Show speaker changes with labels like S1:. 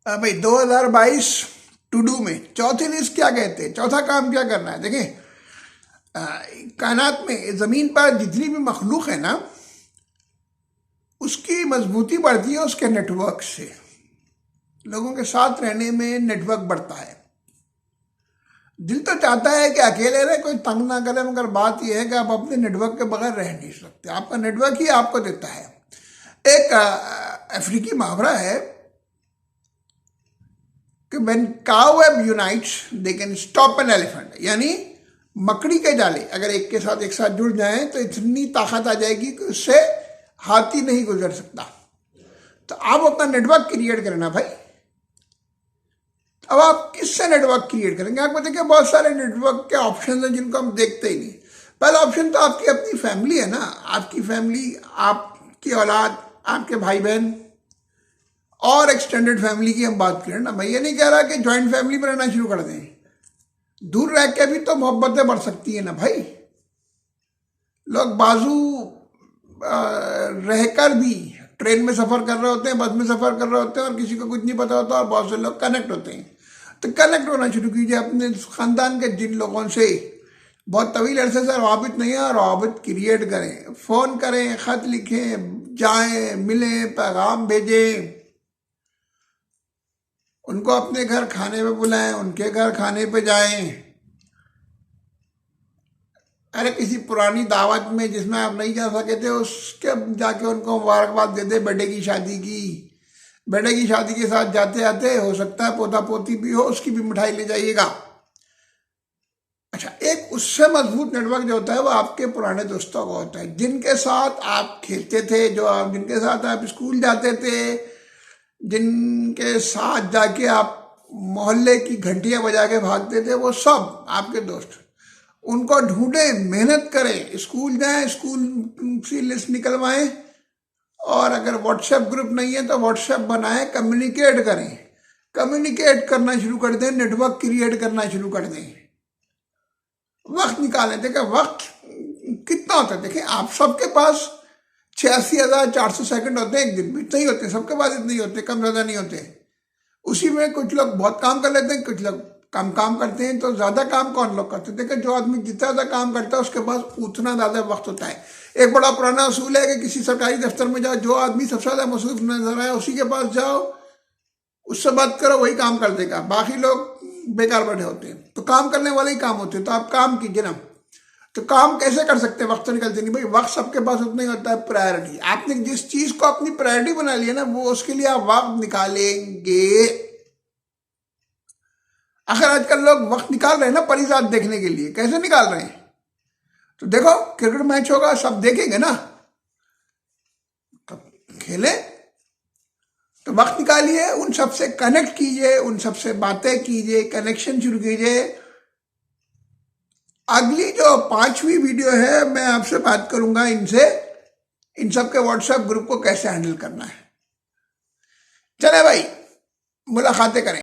S1: भाई 2022 to do में चौथी लिस्ट क्या कहते हैं, चौथा काम क्या करना है। देखें, कायनात में ज़मीन पर जितनी भी मखलूक है ना, उसकी मजबूती बढ़ती है उसके नेटवर्क से। लोगों के साथ रहने में नेटवर्क बढ़ता है। दिल तो चाहता है कि अकेले रहे, कोई तंग ना करे, मगर बात यह है कि आप अपने नेटवर्क के बगैर रह नहीं सकते। आपका नेटवर्क ही आपको देता है। एक अफ्रीकी मुहावरा है कि when cobweb unites they can stop an elephant, यानी मकड़ी के जाले अगर एक के साथ एक साथ जुड़ जाएं तो इतनी ताकत आ जाएगी कि उससे हाथी नहीं गुजर सकता। तो आप अपना नेटवर्क क्रिएट करना भाई। अब आप किससे नेटवर्क क्रिएट करेंगे? आपको देखिए बहुत सारे नेटवर्क के ऑप्शन हैं जिनको हम देखते ही नहीं। पहला ऑप्शन तो आपकी अपनी फैमिली है ना, आपकी फैमिली, आपकी औलाद, आपके भाई बहन और एक्सटेंडेड फैमिली की हम बात करें ना। मैं ये नहीं कह रहा कि ज्वाइंट फैमिली में रहना शुरू कर दें, दूर रह के भी तो मोहब्बतें बढ़ सकती है ना भाई। लोग बाजू रहकर भी ट्रेन में सफ़र कर रहे होते हैं, बस में सफ़र कर रहे होते हैं और किसी को कुछ नहीं पता होता और बहुत से लोग कनेक्ट होते हैं। तो कनेक्ट होना शुरू कीजिए अपने ख़ानदान के जिन लोगों से बहुत तवील अरसे से रवाबित नहीं है, रवाबित क्रिएट करें। फ़ोन करें, ख़त लिखें, जाएं, मिलें, पैगाम भेजें, उनको अपने घर खाने पे बुलाएं, उनके घर खाने पे जाएं। अरे किसी पुरानी दावत में जिसमें आप नहीं जा सके थे, उसके जाके उनको मुबारकबाद दे दे बेटे की शादी की। बेटे की शादी के साथ जाते आते हो सकता है पोता पोती भी हो, उसकी भी मिठाई ले जाइएगा। अच्छा, एक उससे मजबूत नेटवर्क जो होता है वो आपके पुराने दोस्तों का होता है, जिनके साथ आप खेलते थे, जिनके साथ आप स्कूल जाते थे, जिनके साथ जाके आप मोहल्ले की घंटियां बजा के भागते थे, वो सब आपके दोस्त। उनको ढूंढें, मेहनत करें, स्कूल जाएं, स्कूल से लिस्ट निकलवाएं, और अगर व्हाट्सएप ग्रुप नहीं है तो व्हाट्सएप बनाएं, कम्युनिकेट करें। कम्युनिकेट करना शुरू कर दें, नेटवर्क क्रिएट करना शुरू कर दें। वक्त निकालें। देखें वक्त कितना होता है, देखें आप सबके पास 86,400 सेकंड होते हैं एक दिन में, इतने ही होते हैं सबके पास, इतने ही होते हैं, कम ज़्यादा नहीं होते। उसी में कुछ लोग बहुत काम कर लेते हैं, कुछ लोग कम काम करते हैं। तो ज़्यादा काम कौन लोग करते हैं? देखिए जो आदमी जितना ज़्यादा काम करता है उसके पास उतना ज़्यादा वक्त होता है। एक बड़ा पुराना असूल है कि किसी सरकारी दफ्तर में जाओ, जो आदमी सबसे ज़्यादा मसरूफ नजर आए उसी के पास जाओ, उससे बात करो, वही काम कर देगा। बाकी लोग बेकार बैठे होते हैं। तो काम करने वाले ही काम होते हैं। तो आप काम कीजिए ना। तो काम कैसे कर सकते हैं? वक्त तो निकलते नहीं भाई, वक्त सबके पास उतना ही होता है। प्रायोरिटी, आपने जिस चीज को अपनी प्रायोरिटी बना लिया ना, वो उसके लिए आप वक्त निकालेंगे। आखिर आजकल लोग वक्त निकाल रहे हैं ना परिजात देखने के लिए। कैसे निकाल रहे हैं? तो देखो क्रिकेट मैच होगा, सब देखेंगे ना, तो खेले। तो वक्त निकालिए, उन सबसे कनेक्ट कीजिए, उन सबसे बातें कीजिए, कनेक्शन शुरू कीजिए। अगली जो 5वीं वीडियो है, मैं आपसे बात करूंगा इनसे, इन सब के व्हाट्सएप ग्रुप को कैसे हैंडल करना है। चले भाई, मुलाकातें करें।